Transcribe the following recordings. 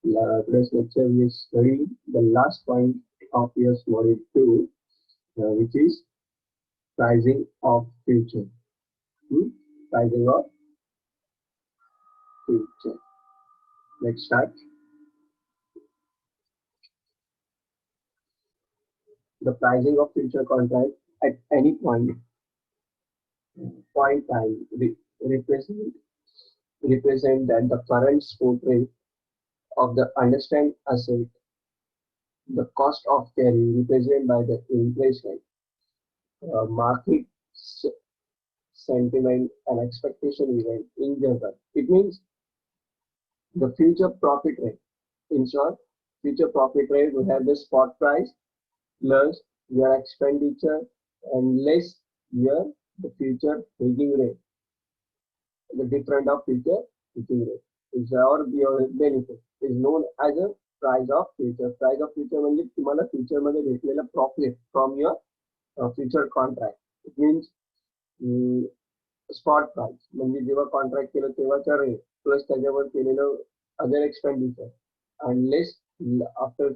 Today's lecture we study the last point of year's module 2, which is pricing of future. Hmm? Pricing of future. Let's start. The pricing of future contract at any point time represent that the current spot rate of the understand asset, the cost of carry represented by the interest rate, market sentiment and expectation event in general. It means the future profit rate. In short, future profit rate will have the spot price plus your expenditure and less your the future hedging rate. The difference of future hedging rate is our your benefit is known as a price of future. Price of future म्हणजे तुम्हाला future मध्ये भेटलेला profit from your future contract. It means spot price म्हणजे जेव्हा contract केलं तेव्हाचा rate plus त्याच्यावर केलेलं other expenditure unless after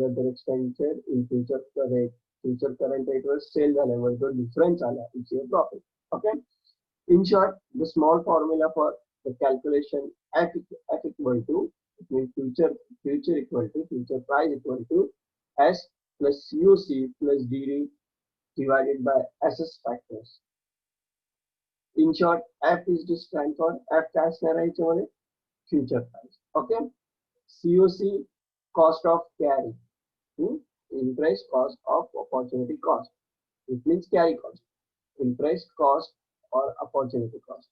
other expenditure in future rate future current रेटवर सेल झाल्यावर जो डिफरन्स आला it's your profit. Okay. In short, the small formula for the calculation F equal to, it means future equal to future price equal to S plus COC plus DD divided by SS factors. In short, F is to stand for F काय असणार आहे याच्यामध्ये future price. Okay. COC cost of carry. Interest cost of opportunity cost. It means carry cost. Interest cost or opportunity cost.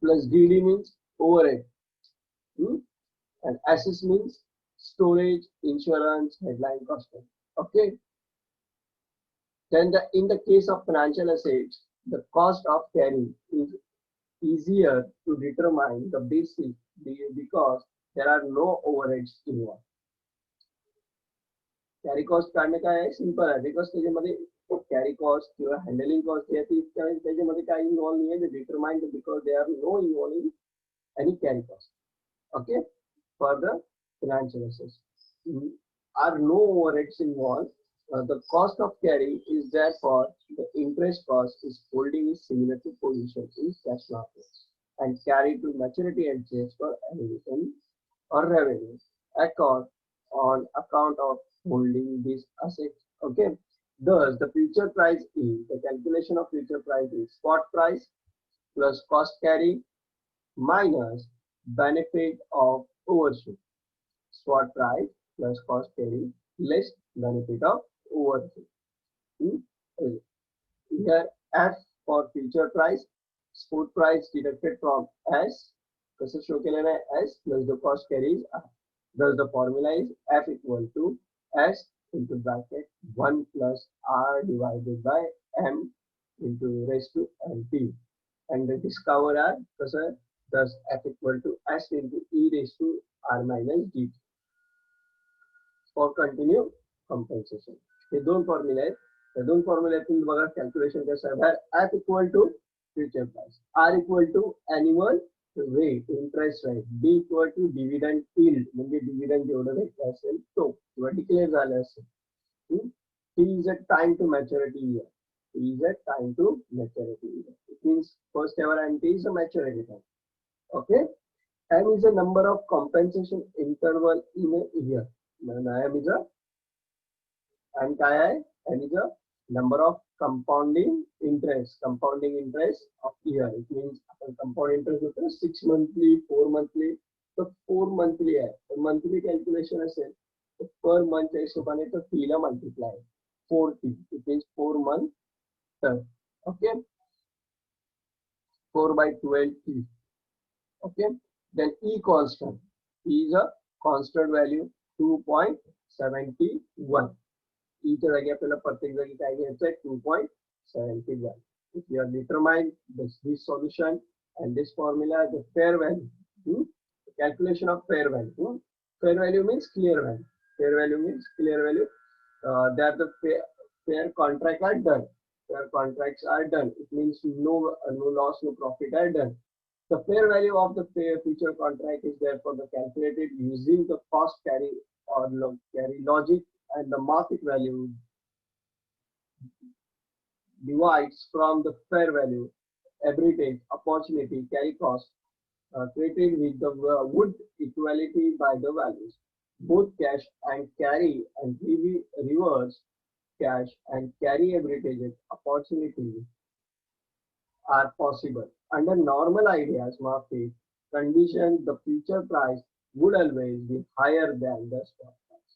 Plus DD means overhead. And SS means storage, insurance, headline costing. Okay. Then in the case of financial assets, the cost of carry is easier to determine the basic because there are no overheads involved. Carry cost काढणे काय आहे simple आहे because त्याच्यामध्ये carry cost किंवा handling cost त्याच्यामध्ये काही involve नाही आहे determined because they are no involve in any carry cost. Okay. For the financial assets are no overheads involved. The cost of carry is therefore the interest cost is holding is similar to position in cash markets and carry to maturity adjust for elevation or revenue on account of holding these assets. Okay. Thus, the future price is the calculation of future price is spot price plus cost carry minus benefit of overshoot. Spot price plus cost carry less benefit of overshoot. Here F for future price, spot price deducted from S, कसं show केलेलं आहे S plus the cost carry is R. Thus the formula is F equal to S into bracket 1 plus R divided by M into raised to NT. And the discover R, कसं thus F equal to S into E raised to R minus D. For continue compensation. हे दोन फॉर्म्युले आहेत. त्या दोन फॉर्म्युल्यातून बघा calculation कसं आहे. बाहेर F equal to future price, R equal to annual rate interest rate, D equal to dividend yield म्हणजे dividend जेवढं भेटलं असेल तो किंवा डिक्लेअर झालं असेल. T is a time to maturity year. T is a time to maturity year. It means first ever and T is a maturity time. Okay. M is a number of compensation interval in a year. M is a and काय आहे and is a number of compounding interest of year. It means आपण compound interest होतं 6 monthly 4 monthly तर 4 monthly आहे तर monthly calculation असेल तर पर मंथच्या हिशोबाने तर T ला multiply 4T. It means 4 month term. Okay. 4 by 12T. Okay. Then E constant. E is a constant value 2.71. ईच्या जागी आपल्याला प्रत्येक जागी काय घ्यायचं आहे 2.71. If you have determined this solution and this formula, the fair value, calculation of fair value. Fair value means clear value. Fair value means clear value. That the fair contracts are done. Fair contracts are done. It means no loss, no profit are done. The fair value of the future contract is therefore calculated using the cost carry or carry logic, and the market value divides from the fair value, arbitrage, opportunity, carry cost, created with the wood equality by the values. Both cash and carry and reverse cash and carry arbitrage opportunities are possible. Under normal ideas market conditions, the future price would always be higher than the spot price.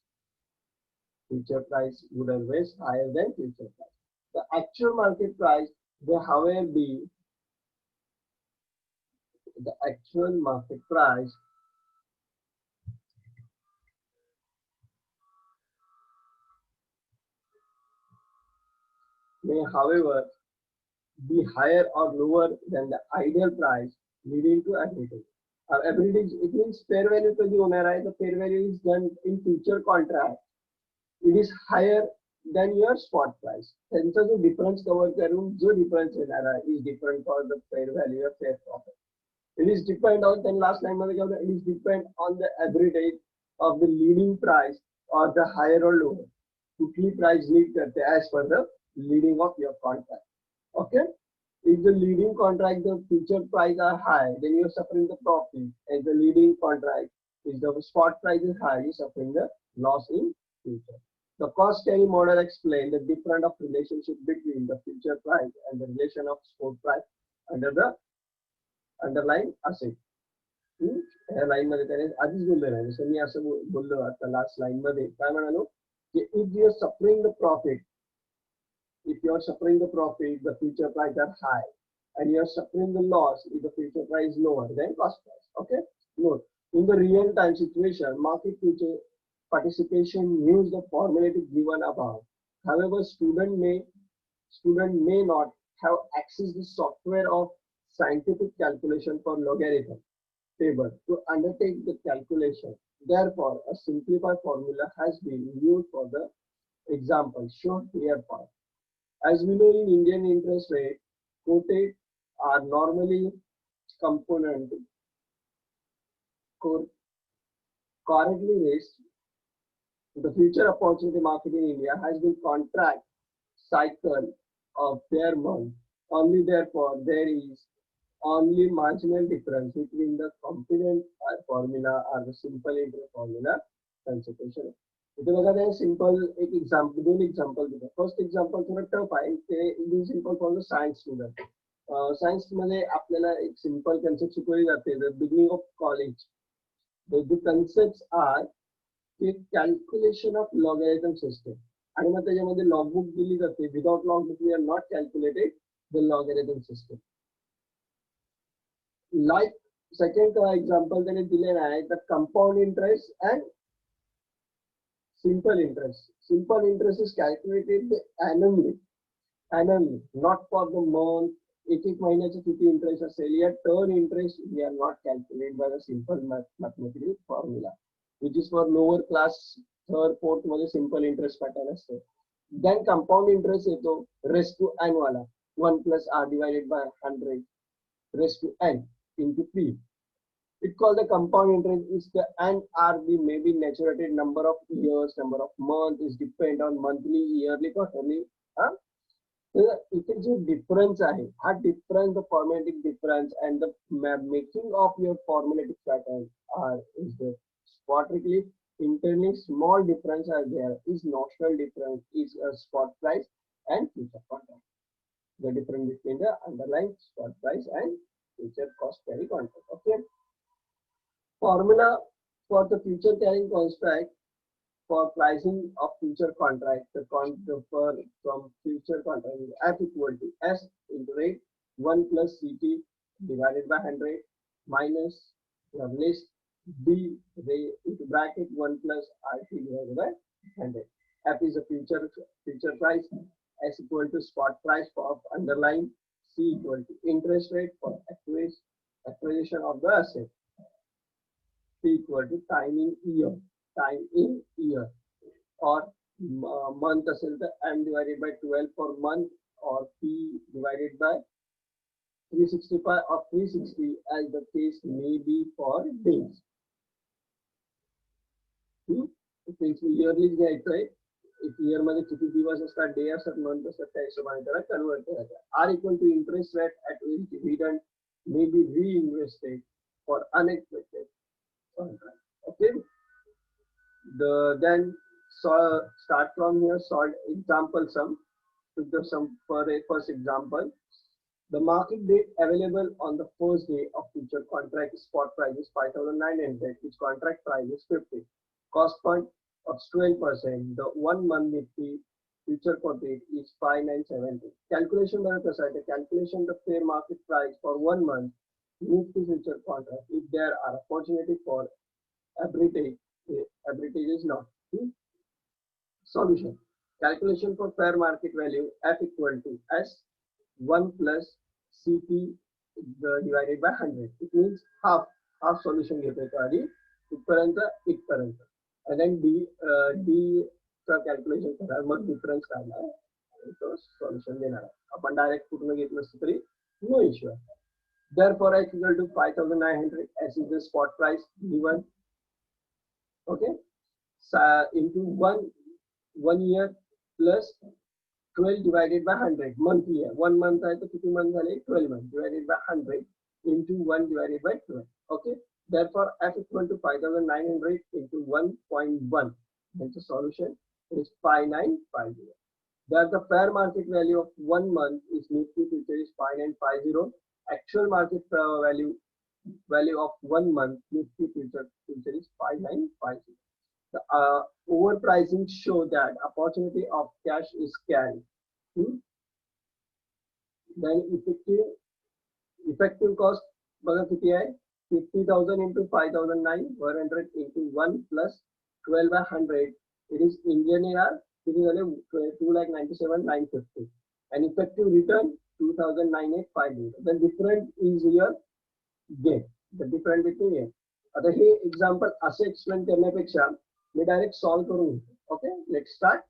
Future price would always higher than future price. The actual market price will however be the actual market price may however be higher or lower than the ideal price, leading to arbitrage. Arbitrage, it means fair value कधी होणार आहे? The fair value is done in future contract. It is higher than your spot price. त्यांचा जो difference cover करून जो difference येणार आहे is different for the fair value or fair profit. It is depend on, then last line मध्ये काय होतं? It is depend on the average of the leading price or the higher or lower. कुठली price lead करते as per the leading of your contract. Okay, if the leading contract the future price are high, then you're suffering the profit. As the leading contract is the spot price is high, you're suffering the loss in future. The cost carry model explains the difference of relationship between the future price and the relation of spot price under the underlying asset. या line मध्ये त्याने आधीच बोललेलं आहे, जसं मी असं बोललो आता लास्ट लाईन मध्ये काय म्हणालो की if you are suffering the profit, if you are suffering the profit, the future price are high, and you are suffering the loss if the future price is lower than cost price. Okay, note in the real time situation, market future participation use the formula given above. However, student may not have access to software of scientific calculation for logarithm table to undertake the calculation. Therefore, a simplified formula has been used for the example shown here. As we know, in Indian interest rate, quoted are normally component correctly raised. The future opportunity market in India has been contract cycle of their month. Only therefore, there is only marginal difference between the component formula or the simple interest formula consideration. इथे बघा ते simple एक example, दोन example दिलं. First example थोडं tough आहे, ते simple for the science student. Science मध्ये आपल्याला एक सिंपल कन्सेप्ट शिकवली जाते the beginning of college. The concept are की कॅल्क्युलेशन ऑफ लॉगॅरिथम सिस्टम, आणि मग त्याच्यामध्ये लॉगबुक दिली जाते. Without logbook we are not calculated the logarithm system. Like second example त्याने दिलेलं आहे the compound interest and simple interest. Simple interest is calculated annually, not for the month. एक महिन्याचे किती इंटरेस्ट असेल या turn interest we are not calculate by the simple mathematical formula which is for lower class third fourth मध्ये simple interest pattern असतो. Then compound interest येतो rest to n वाला 1 plus r divided by 100 raised to n into p. It called the compound interest is the NRB may be naturated number of years, number of months is depend on monthly, yearly, quarterly. इथे जो difference आहे हा difference the फॉर्मॅटिक difference and the making of your फॉर्मॅटिक pattern are is the स्पॉटिकली internally small difference are there is notional difference is a spot price and future contract. The difference between the underlying spot price and future cost carry contract. Okay. Formula for the future carrying contract for pricing of future contract, the from future contract is F equal to S into rate 1 plus CT divided by 100 minus the list B into bracket 1 plus RT divided by 100. F is a future price, S equal to spot price for underlying, C equal to interest rate for acquisition of the asset. Equal to time in year, or month असेल तर m divided by 12 for month or p divided by 365 or 360 as the case may be for days. It means yearly घ्यायचंय. एक year मध्ये किती दिवस असतात, day असतात, month असतात, त्या हिशोबाने त्याला कन्वर्ट करायचं. R equal to interest rate at which dividend may be reinvested for unexpected contract. Okay. Then start from here. Solve example sum. With the sum for a first example. The market date available on the first day of future contract spot price is 5,900, which contract price is 50. Cost point of 12%. The 1 month Nifty future quote date is 5,970. Calculation by the calculation the fair market price for 1 month Nifty future contract if there are opportunity for arbitrage. Arbitrage is not. Solution. Calculation for fair market value F equal to S 1 plus CP divided by 100. It means half solution घेतोय तो आधी इथपर्यंत इथपर्यंत and then D चा calculation करा, मग difference काढणार तो solution देणार आहे. आपण डायरेक्ट पूर्ण घेतलं असतं तरी नो इश्यू आहे. Therefore X equal to 5,900. S is the spot price given. Okay. Into one year plus 12 divided by 100 monthly है. 1 month है तो कितने month वाले 12 month divided by 100 into 1 divided by 12. Okay. Therefore F equal to 5,900 into 1.1. And the solution is 5,950. That the fair market value of 1 month is Nifty future is 5,950. Actual market value of 1 month Nifty future is 5,950. The overpricing show that opportunity of cash is carried. Then effective cost बघा किती आहे 50,000 into 5,900 into 1 plus 12 by 100. It is Indian AR. It is 2,97,950 and effective return 2,9850. The difference is your gain. The difference between here. आता हे example असे explain करण्यापेक्षा मी direct solve करून घेतो. Okay, let's start.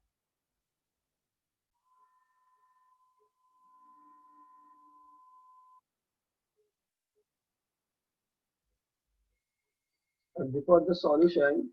Before the solution,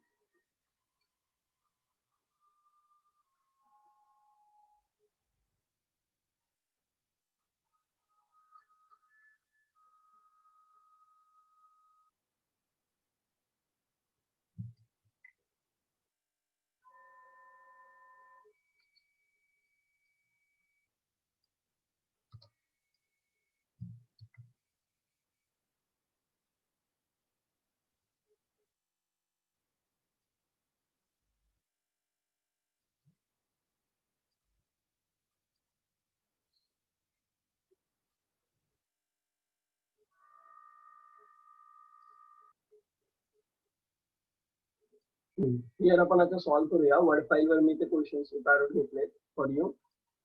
here आपण आता solve करूया. Word file वर मी ते questions काढून घेतले फॉर यू.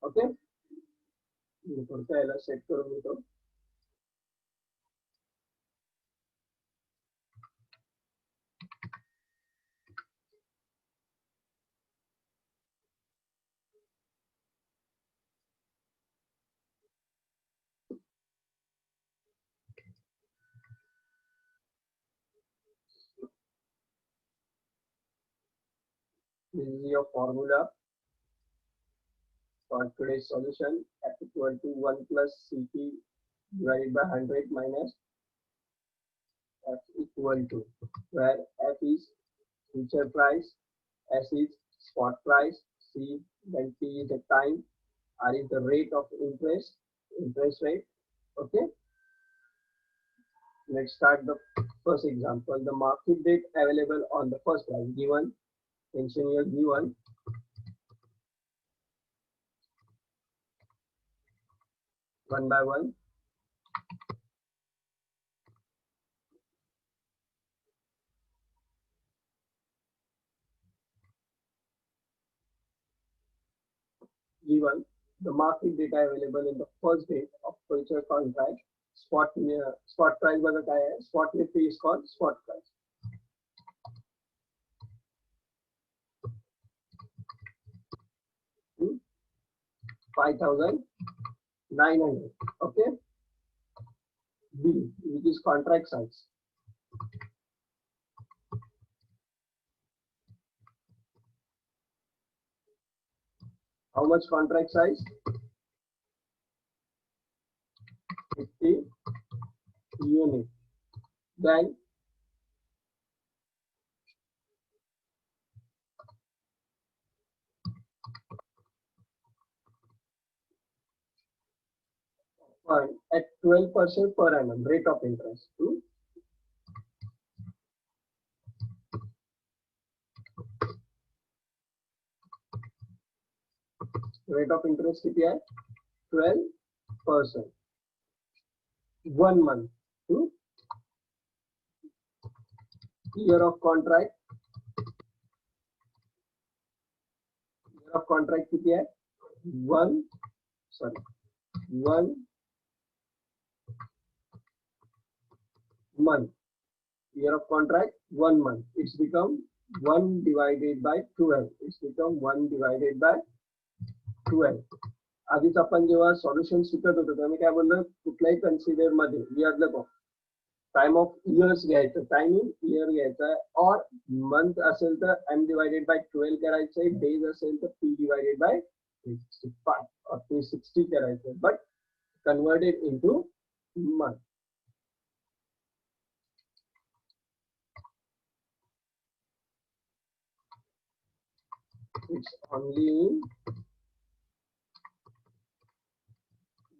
ओके, मी फक्त याला सेट करून घेतो. This is your formula for today's solution. F equal to 1 plus CP divided by 100 minus F equal to, where F is future price, S is spot price, C then T is the time, R is the rate of interest rate. Okay. Let's start the first example. The market date available on the first price given. Mention here given. One by one. Given the market data available in the first date of future contract. Spot price बघा काय आहे. Spot Nifty is called spot price. $5,900. Okay. B, which is contract size. How much contract size? 50 unit. Then at 12% per annum rate of interest. Rate of interest किती आहे? 12%. 1 month. Year of contract. Year of contract किती आहे? 1 month. Year of contract 1 month. It's become 1 divided by 12. It's become 1 divided by 12. आधीच आपण जेव्हा solution शिकत होतो तेव्हा मी काय बोललो, कुठल्याही कन्सिडर मध्ये इयरला टाइम ऑफ इयर्स घ्यायचं, टाइम इन इयर घ्यायचा, और मंथ असेल तर m डिवाइडेड बाय 12 करायचंय, डेज असेल तर p डिवाइडेड बाय 365 और 360 करायचंय, but converted into month. It's only in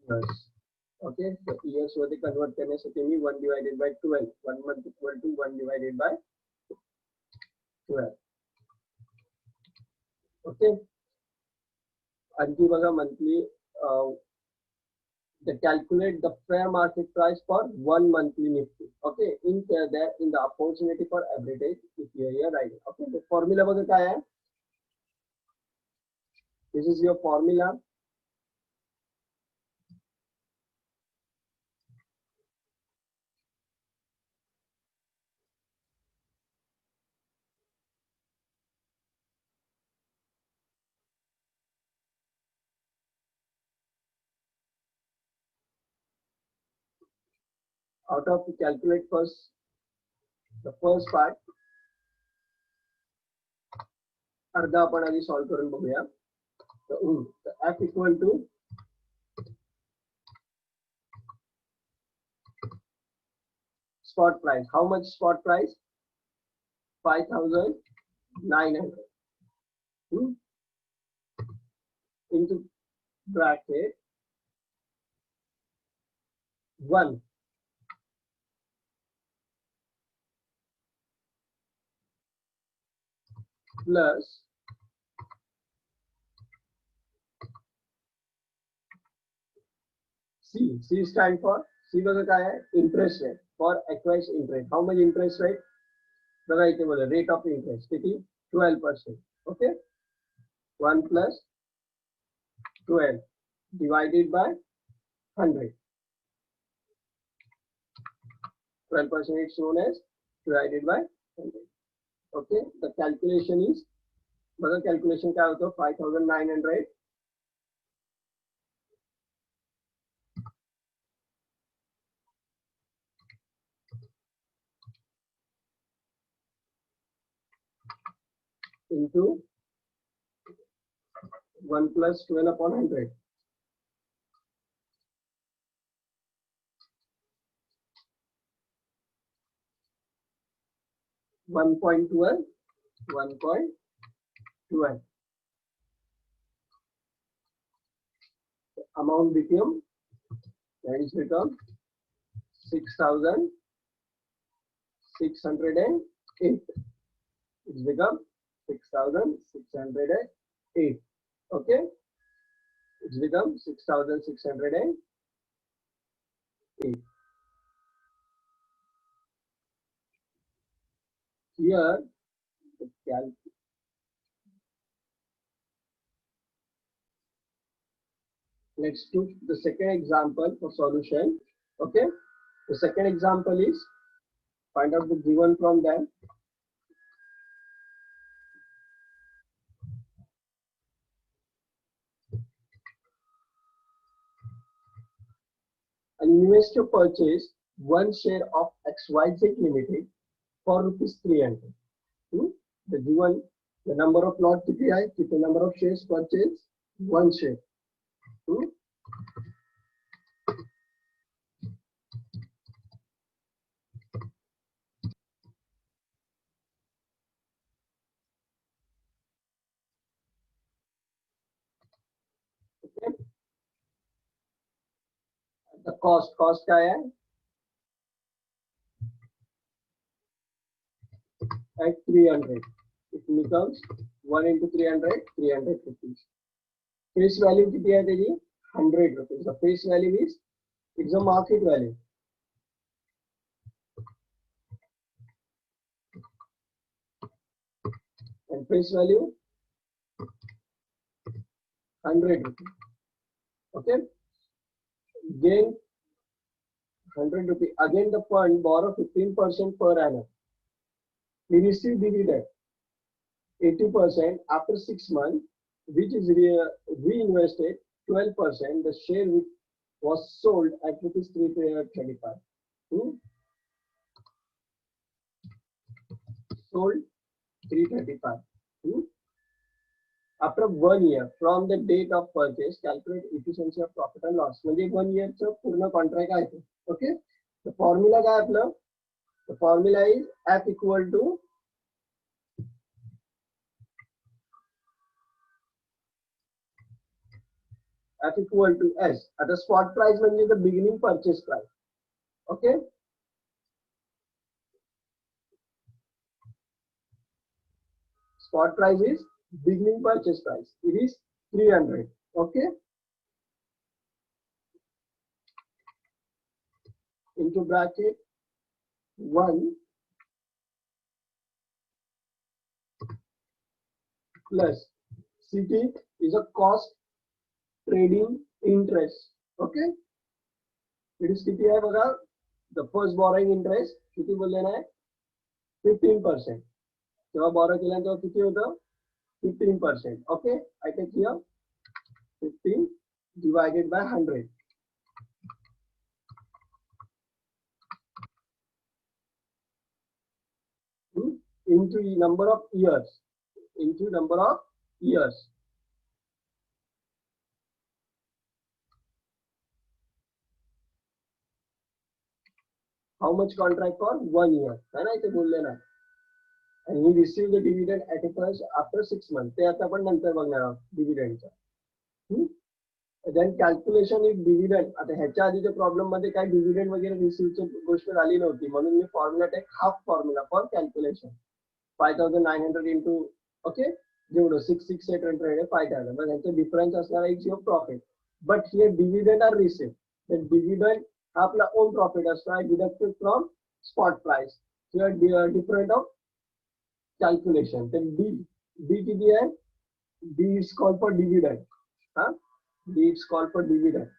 years. Okay, so years मध्ये कन्वर्ट करण्यासाठी मी 1 divided by 12, 1 month equal to 1 divided by 12. Okay, आणखी बघा monthly the calculate the fair market price for 1 monthly Nifty. Okay, in there in the opportunity for arbitrage if you are right. Okay, the formula बघा काय आहे? This is your formula. Out of the calculate first, the first part अर्धा आपण आधी solve करून बघूया. So F equal to spot price. How much spot price? 5,900 into bracket 1 plus C. C stand for C बघा काय आहे? Interest rate for acquired interest. How much interest rate? बघा इथे बोला rate of interest किती? 12%. Okay, 1 plus 12 divided by 100. 12% is known as divided by 100. Okay, the calculation is, बघा calculation काय होतं? 5,900 into 1 plus 12 upon 100. 1.12, 1.12. Amount became, that is become 6,608. It's become 6,608. Okay, it's become 6,608. Here, let's do the second example for solution. Okay, the second example is find out the given from them. An investor purchased one share of XYZ Limited for ₹300. The given the number of lot किती आहे, किती number of shares purchase, one share. Okay. The cost काय आहे, at 300. It becomes 1 into 300, 300 rupees. Face value किती आहे त्याची, 100 rupees. The face value is, it's a market value. And face value 100 rupees. Okay. Gain 100 rupees. Again, the fund borrow 15% per annum. We receive dividend 80% after 6 months, which is reinvested 12%. The share which was sold at ₹335. Sold 335. After 1 year from the date of purchase, calculate efficiency of profit and loss. म्हणजे 1 year चं पूर्ण contract आहे ते. Okay. The formula काय आपलं? The formula is F equal to S. At the spot price म्हणजे the beginning purchase price. Okay. Spot price is beginning purchase price. It is 300. Okay. Into bracket 1 plus CT is a cost trading interest. Okay. It is किती आहे बघा, the first borrowing interest किती बोललेला आहे, 15%. जेव्हा borrow केला तेव्हा किती होतं, 15%. Okay. I take here 15 divided by 100. Into number of years. Into number of years. How much contract for 1 year? है ना, इथे बोललेला. And he received the dividend at first after 6 months. ते आता आपण नंतर बघणार आहोत dividendचा. Then calculation is dividend. आता ह्याच्या आधीच्या प्रॉब्लेम मध्ये काय डिव्हिडंड वगैरे रिसीव्हची गोष्ट झाली नव्हती, म्हणून मी formula take half formula for calculation. 5900 into okay, जेवढं 66800 आहे 5000. मग ह्याचा डिफरन्स असणार आहे your profit. But here dividend are received. The dividend हा आपला ओन प्रॉफिट असणार, deducted from spot price. Here different of calculation. Then D किती आहे, D is called for dividend. D is called for dividend.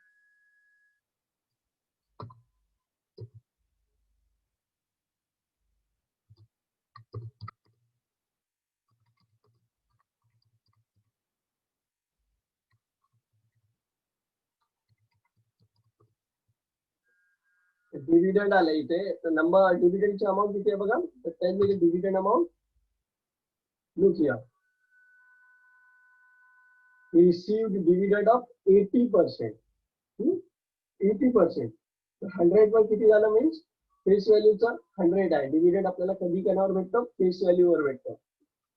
Dividend आलं इथे, तर number डिव्हिडंडची amount किती आहे बघा, तर त्यामध्ये dividend amount look here. He received dividend of 80%. 80%. 100 वर किती झालं मीन्स फेस व्हॅल्यूचा 100 आहे. डिव्हिडंड आपल्याला कधी कोणावर भेटतं, फेस व्हॅल्यूवर भेटतं.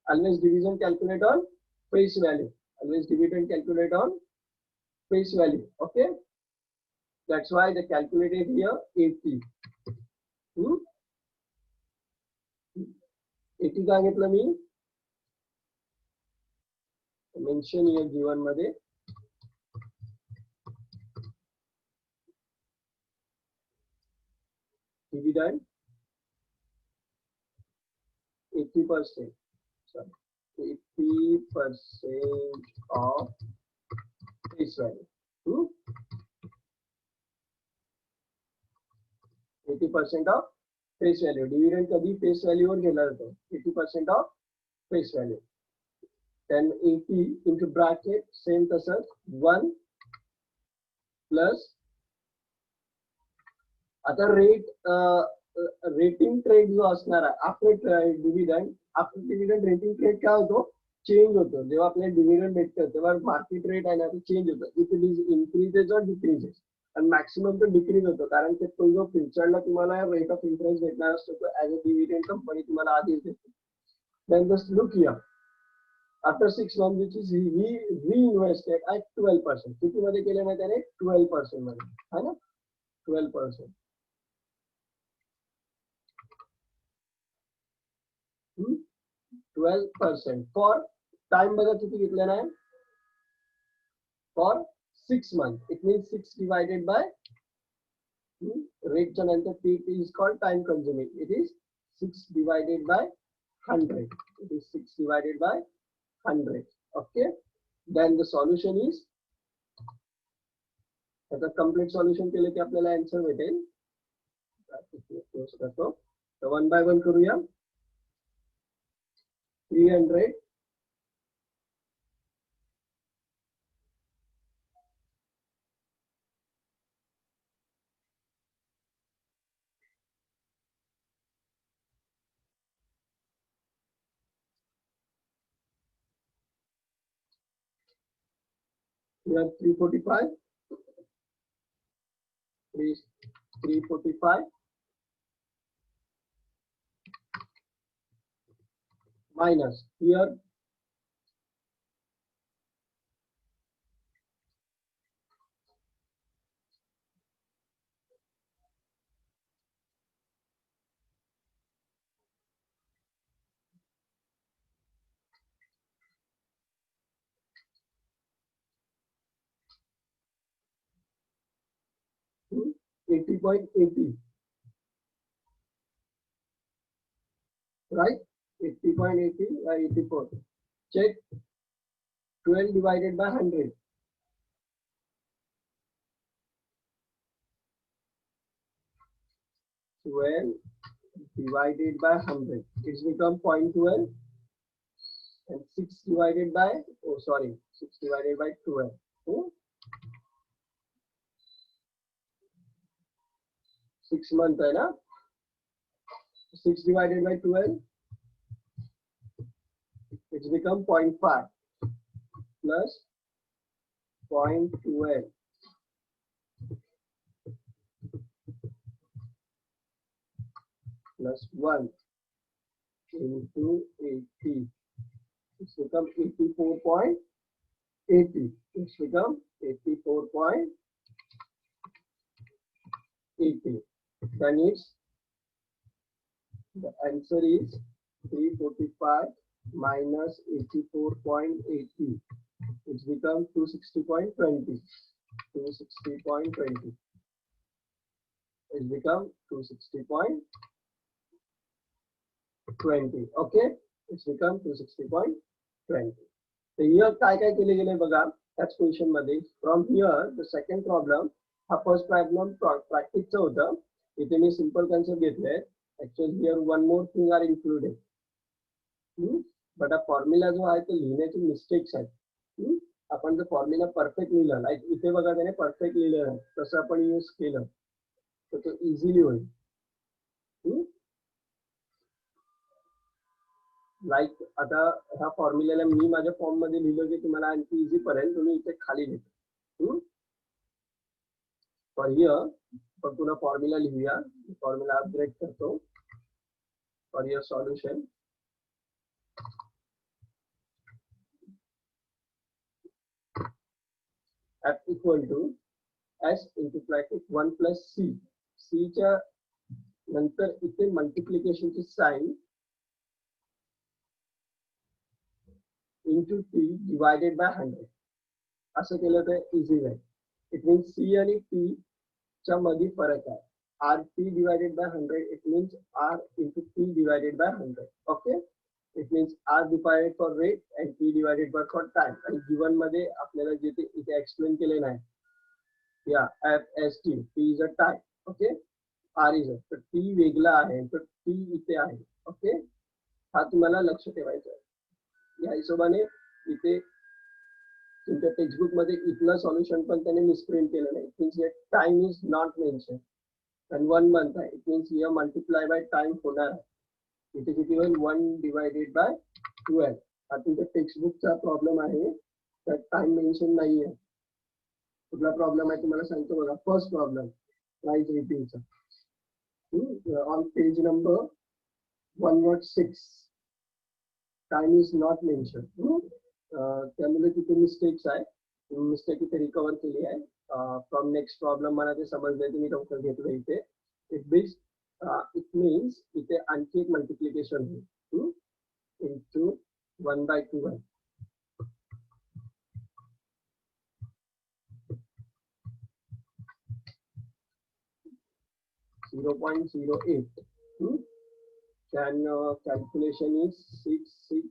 Always division calculate on face value. Always dividend calculate on face value. Okay. That's why they calculated here 80. 80 का घेतलं मी, मेन्शन here given मध्ये dividend 80%. Sorry, 80% of face value. 80% of face value. Dividend कधी face value वर गेला जातो. 80% of face value. Then 80 into bracket same तसंच 1 plus आता rating trade जो असणार आहे आफ्टर डिव्हिडंड रेटिंग ट्रेड काय होतो, चेंज होतो. जेव्हा आपल्याला डिव्हिडंड भेटतं तेव्हा मार्केट रेट आहे ना ते चेंज होतं, इट इज इन्क्रीजेस और डिक्रीजेस. आणि मॅक्सिमम तो डिक्रीज होतो, कारण की तो जो फ्युचरला तुम्हाला रेट ऑफ इंटरेस्ट भेटणार असतो तो ऍज अ डिव्हिडंड कंपनी तुम्हाला आधीच देते. Then just look here, after 6 months which is he reinvested at 12%. किती मध्ये केले माहिती आहे, 12% मध्ये, है ना, 12%. 12% फॉर टाइम बघा किती घेतलेला आहे, for 6 months. It means 6 divided by रेटच्या नंतर T is called time consuming. It is 6 divided by 100. It is 6 divided by 100. Okay, then the solution is, आता कंप्लीट सॉल्युशन केले की आपल्याला आन्सर भेटेल. तर 1 by 1 करूया. 300 here 345 345 minus here 80.80, right? 80.80 or 84. Check 12 divided by 100. 12 divided by 100. It's become 0.12. And 6 divided by, 6 divided by 12. 6 months है ना, 6 divided by 12, it's become 0.5 plus 0.12 plus 1 into 80. It's become 84.80. It's become 84.80. Then the answer is 345 minus 84.80. It's become 260.20. 260.20. It's become 260.20. Okay, it's become 260.20. So here काय काय केले गेले बघा त्याच question मध्ये. From here the second problem, हा first problem प्रॅक्टिसचा होता. इथे मी सिंपल कन्सेप्ट घेतले. Actually here one more thing are included. But हा फॉर्म्युला जो आहे तो लिहिण्याचे मिस्टेक्स आहेत. आपण जर फॉर्म्युला परफेक्ट लिहिला, लाईक इथे बघा त्याने परफेक्ट लिहिलं आहे, तसं आपण यूज केलं तर तो इझिली होईल. लाईक आता ह्या फॉर्म्युल्याला मी माझ्या फॉर्म मध्ये लिहिलं की तुम्हाला आणखी इझी पडेल. तुम्ही इथे खाली लिहितो. फॉर हियर पण पुन्हा फॉर्म्युला लिहूया. फॉर्म्युला अपग्रेड करतो. For here solution, F equal to S into bracket 1 plus C. C च्या नंतर इथे मल्टिप्लिकेशनची sign into T divided by 100. असं केलं तर इझी जाईल. इट मीन्स C आणि T च्या मध्ये फरक आहे. RT divided by 100, it means R into T divided by 100. Okay, it means R divided for rate and T divided by for time. आणि given मध्ये आपल्याला जे इथे एक्सप्लेन केलेलं आहे, या FST, T is a time. Okay, R is a, तर T वेगळा आहे तर T इथे आहे. ओके, हा तुम्हाला लक्ष ठेवायचा आहे. या हिशोबाने इथे तुमच्या टेक्स्टबुक मध्ये इथलं सॉल्युशन पण त्याने मिसप्रिंट केलं नाही. Means time is not mention. and 1 month आहे. It means here multiply by time होणार आहे. इथे किती होईल 1 डिवायडेड बाय 12. हा तुमच्या टेक्स्टबुकचा प्रॉब्लेम आहे, त्यात टाइम मेन्शन नाही आहे. कुठला प्रॉब्लेम आहे तुम्हाला सांगतो बघा. फर्स्ट प्रॉब्लेम प्राइस रिपीटचा on page number 106 time is not mention. त्यामुळे तिथे मिस्टेक्स आहे. मिस्टेक इथे रिकवर केली आहे. फ्रॉम नेक्स्ट प्रॉब्लेम मला ते समजले, तुम्ही लवकर घेतलं इथे. इट मीन्स इथे आणखी एक मल्टिप्लिकेशन होईल into 1/12. 0.08. Then calculation is 600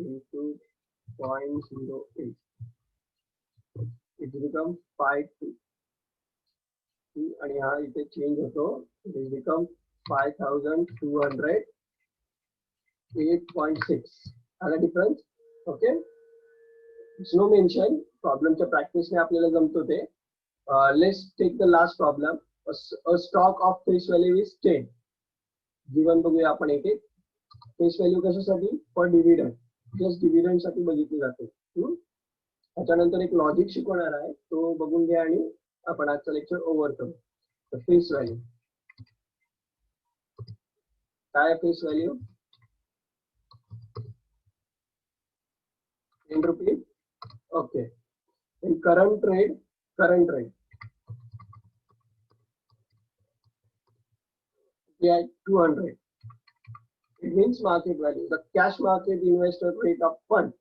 into 0.08. It becomes 5 आणि हा इथे चेंज होतो. It is become 5208.6. आला difference. Okay, it's no mention. प्रॉब्लेमच्या प्रॅक्टिसने आपल्याला जमतो ते. Let's take the last problem. A stock of face value is 10. Given बघूया आपण एक एक. फेस व्हॅल्यू कशासाठी? For dividend. जस्ट डिव्हिडंड साठी बघितली जाते. त्याच्यानंतर एक लॉजिक शिकवणार आहे, तो बघून घ्या आणि आपण आजचं लेक्चर ओव्हर करू. तर फेस व्हॅल्यू काय? Face value 10 rupees. Okay. In current rate yeah, 200. It means market value. The cash market investor rate of fund.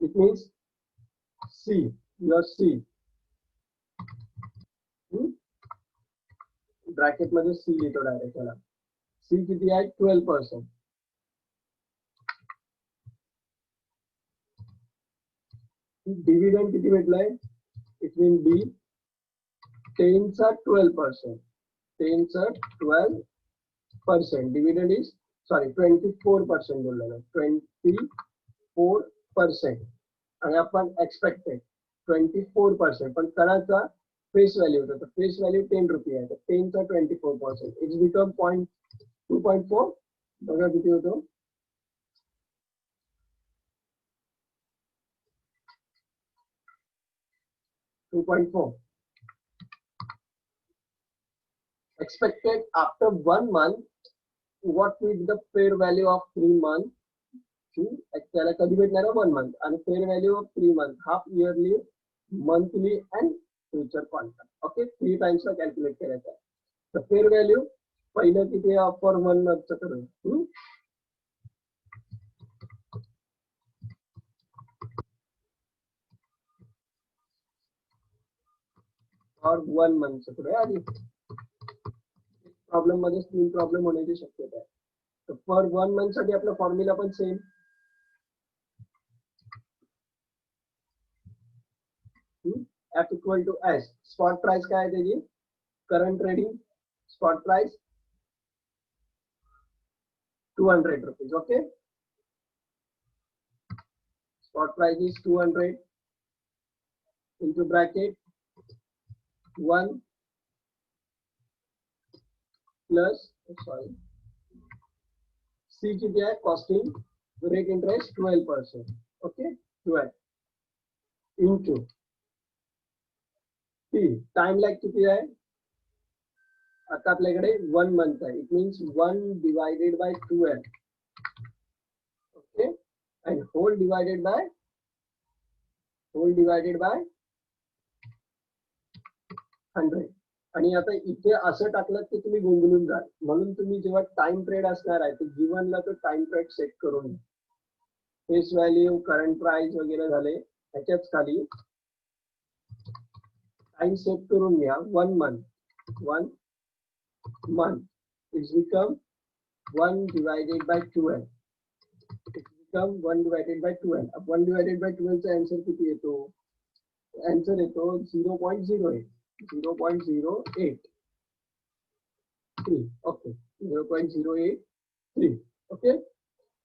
It means C. Your C. Bracket मध्ये C लिहितो डायरेक्ट त्याला. C किती आहे? 12%. Dividend किती भेटलाय? It mean B. 10 चा 12%. 10 चा 12%. Dividend is 24% बोललेलं. 24%. आणि आपण एक्सपेक्टेड 24%. पण करायचा फेस व्हॅल्यू होता, तर फेस व्हॅल्यू 10 रुपये आहे. तर 10 चा 24%. It's become 2.4. बघा किती होतो. Expected after 1 month, what will be the fair value of 3 months? त्याला कधी भेटणार? 1 month. आणि fair value of 3 months, half yearly, monthly and future contract. Okay, 3 टाइम्सला कॅल्क्युलेट करायचं आहे. तर फेअर व्हॅल्यू पहिलं किती फॉर 1 monthचं करूया. फॉर 1 monthचं करूया आधी. प्रॉब्लेम मध्ये 3 प्रॉब्लेम होण्याची शक्यता आहे. तर फॉर 1 month साठी आपला फॉर्म्युला पण same. F equal to S. Spot price काय आहे त्याची? Current trading spot price 200 rupees. Okay, spot price is 200 into bracket 1 plus C किती आहे? Costing rate interest 12%. Okay, 12 into T. Time lag किती आहे? आता आपल्याकडे 1 month आहे. It means 1 divided by 12. Okay, and whole divided by 100. आणि आता इथे असं टाकलं की तुम्ही गोंधळून जाल. म्हणून तुम्ही जेव्हा टाइम ट्रेड असणार आहे तर गिव्हनला तो टाइम ट्रेड सेट करून घ्या. फेस व्हॅल्यू, करंट प्राइस वगैरे झाले, त्याच्याच खाली टाइम सेट करून घ्या. 1 month. It's become 1 divided by 12. It's become 1 divided by 12. 1 divided by 12 चा आन्सर किती येतो? आन्सर येतो 0.08. 0.083. Okay, 0.083. Okay,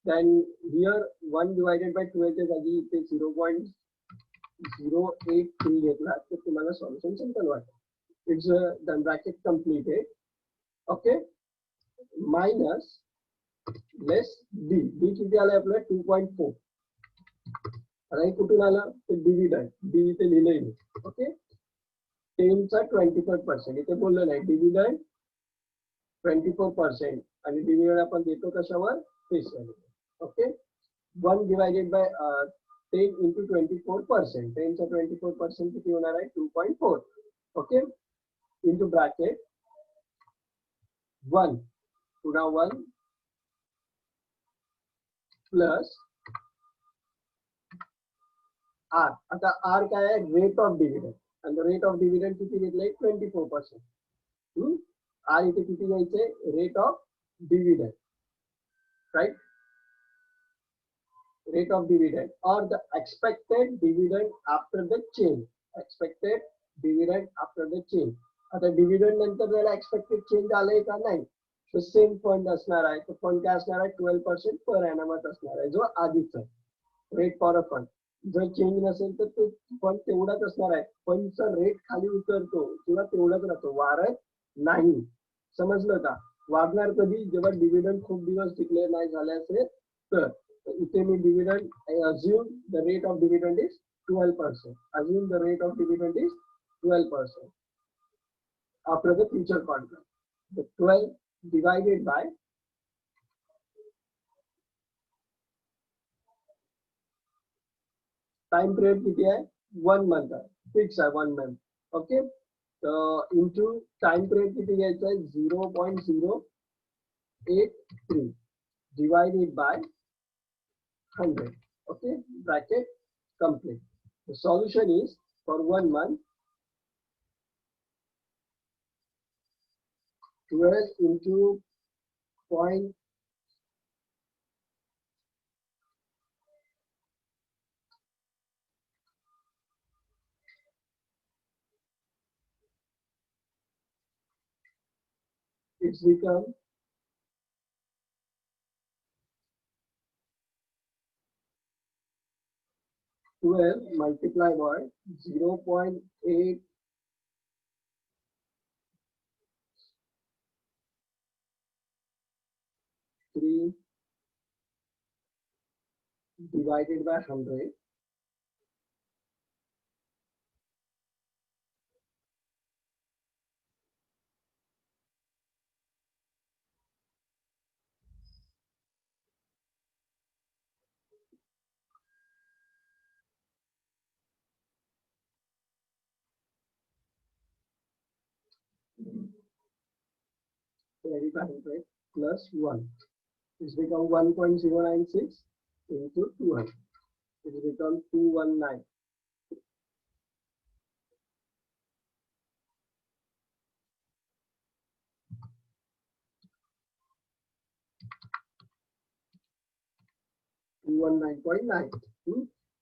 then here 1 divided by 12 च्या जागी इथे 0.083 0.083 घेतला तर तुम्हाला सॉल्युशन सिंपल वाटेल. It's done bracket completed. Okay, minus less D. D किती आलं आपलं 2.4. आता हे कुठून आलं ते डिव्हिडंड. डी इथे लिहिलंय. ओके, 10 चा 24% इथे बोललो नाही. डिव्हिडंड 24% आणि डिव्हिडंड आपण देतो कशावर face value. Okay, 1 divided by 10 into 24%. 10 चा 24% किती होणार आहे 2.4. ओके, into bracket 1 पुन्हा 1 प्लस आर. आता आर काय आहे रेट ऑफ डिव्हिडंड आणि रेट ऑफ डिव्हिडंड किती घेतलंय 24%. आर इथे किती घ्यायचंय rate of dividend, right. Rate of dividend or the expected dividend after the change. Expected dividend after the change. आता डिव्हिडंड नंतर त्याला एक्सपेक्टेड चेंज आलंय का नाही, तर सेम फंड असणार आहे. तो फंड काय असणार आहे 12% पर एनमच असणार आहे जो आधीचा रेट फॉर अ फंड. जर चेंज नसेल तर तो फंड तेवढाच असणार आहे. फंडचा रेट खाली उतरतो किंवा तेवढाच राहतो, वाढत नाही. समजलं का? वाढणार कधी जेव्हा डिव्हिडंड खूप दिवस डिक्लेअर नाही झाले असेल तर. इथे मी dividend assume the rate of dividend is 12%. Assume the rate of dividend is 12% after the future contract. The 12 divided by time period किती आहे 1 month आहे, फिक्स आहे 1 month. Okay, into time period किती घ्यायचं आहे 0.083 divided by 100. Okay, bracket complete. The solution is for 1 month 12 into point it's become 12 multiplied by 0.83 divided by 100. Divided by 100 plus 1. It's become 1.096 into 200. It's become 219.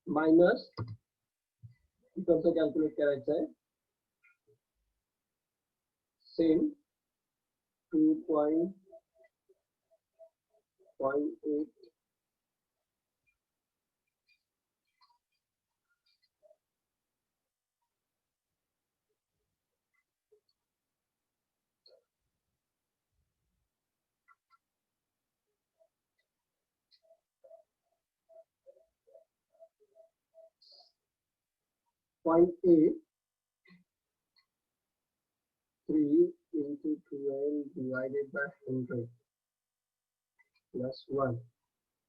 Minus कसं calculate करायचं आहे same 2.8 0.83 into 12 divided by 100 plus 1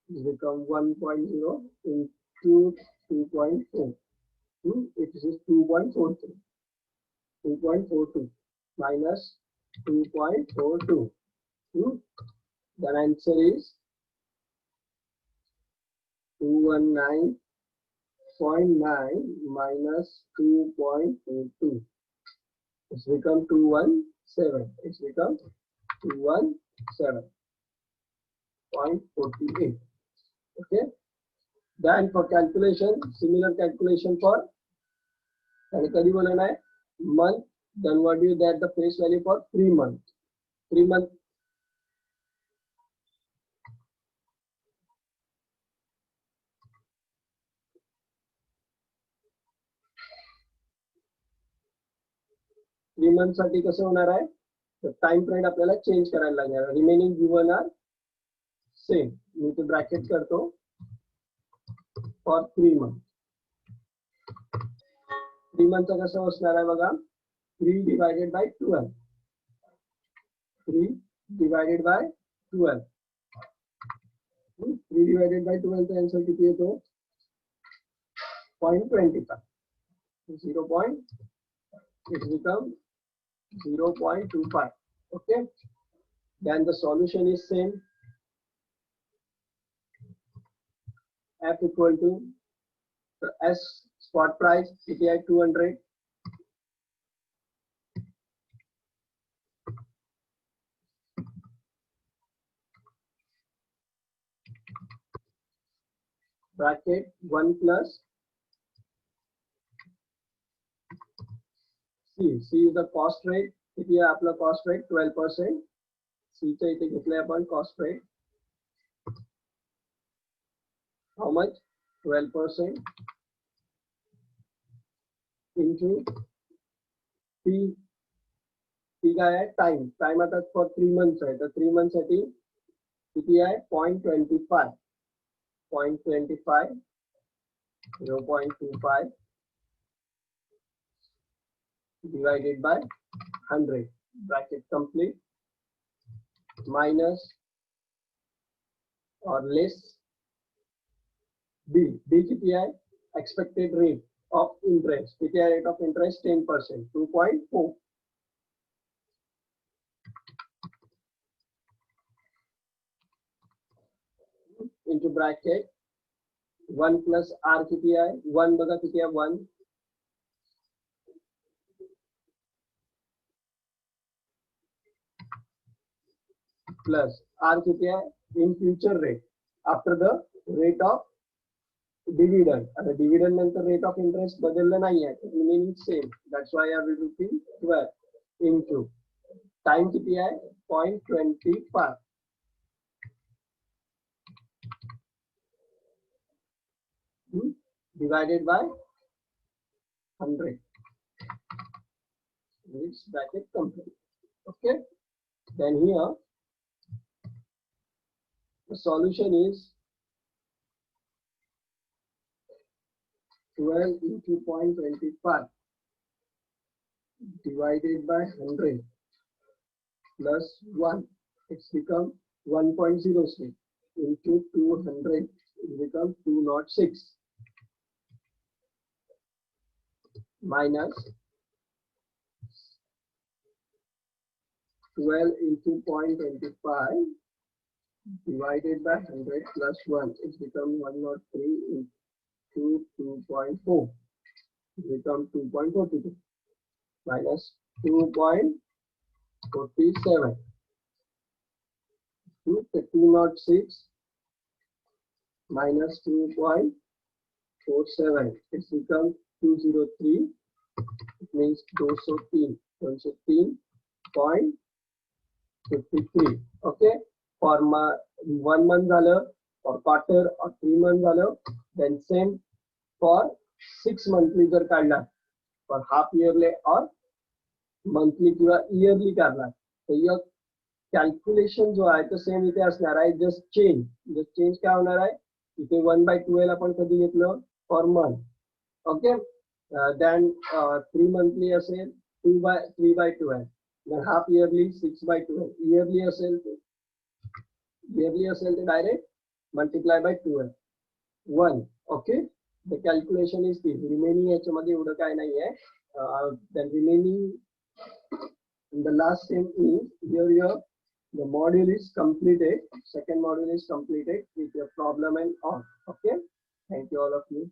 is become 1.0 into 2.4. It is 2.43. 2.42 minus 2.42. The answer is 219.9 minus 2.42. It's become 217. It's become 217.48. Okay. Then for calculation, similar calculation for month. Then what do you get the face value for 3 months? 3 months. 3 month साठी कसं होणार आहे, तर time period आपल्याला change करायला लागणार. Remaining given are same. मी ते ब्रॅकेट करतो फॉर 3 मंथ. 3 मंथचं कसं असणार आहे बघा, 3 divided by 12. 3 divided by 12. 3 divided by 12 चा आन्सर किती येतो, 0.25. 0. It becomes 0.25. Okay. Then the solution is same. F equal to the S spot price CPI 200 bracket 1 plus C. C is the cost rate. किती आहे आपला cost rate 12%. C च्या इथे घेतलंय आपण cost rate. How much? 12% into P. P काय आहे, time. Time आता फॉर 3 मंथ्स आहे, तर 3 मंथ साठी किती आहे, 0.25. 0.25 0.25 divided by 100 bracket complete minus or less B. B किती आहे, expected rate of interest. किती आहे rate of interest, 10%, 2.4 into bracket 1 plus R किती आहे, 1 बघा किती आहे, 1 plus R किती आहे, in future rate after the rate of dividend. आता dividend नंतर rate of interest बदललं नाही आहे, remaining same. That's why I will repeat 12 into time किती आहे, 0.25 divided by 100. This bracket complete. Okay. Then here the solution is 12 into 0.25 divided by 100 plus 1. It's become 1.06 into 200. It becomes 206 minus 12 into 0.25 divided by 100 plus 1. It's become 103 into 2.4. It becomes 2.42 minus 2.47 to 206 minus 2.47. It's become 203. It means 213.53. Okay. For 1 month झालं, for quarter or 3 months झालं, then same for 6 monthly जर काढला, for half yearly or monthly किंवा yearly काढला, तर या calculation जो आहे तो सेम इथे असणार आहे. जस्ट चेंज काय होणार आहे, इथे 1/12 आपण कधी घेतलं, for month. Okay. Then 3 monthly असेल 3/12, then half yearly 6/12, yearly असेल तर direct multiply by 12 1. Okay. The calculation is this. Remaining याच्यामध्ये एवढं काय नाही आहे. Then remaining in the last thing is here the module is completed. Second module is completed with your problem and all. Okay. Thank you all of you.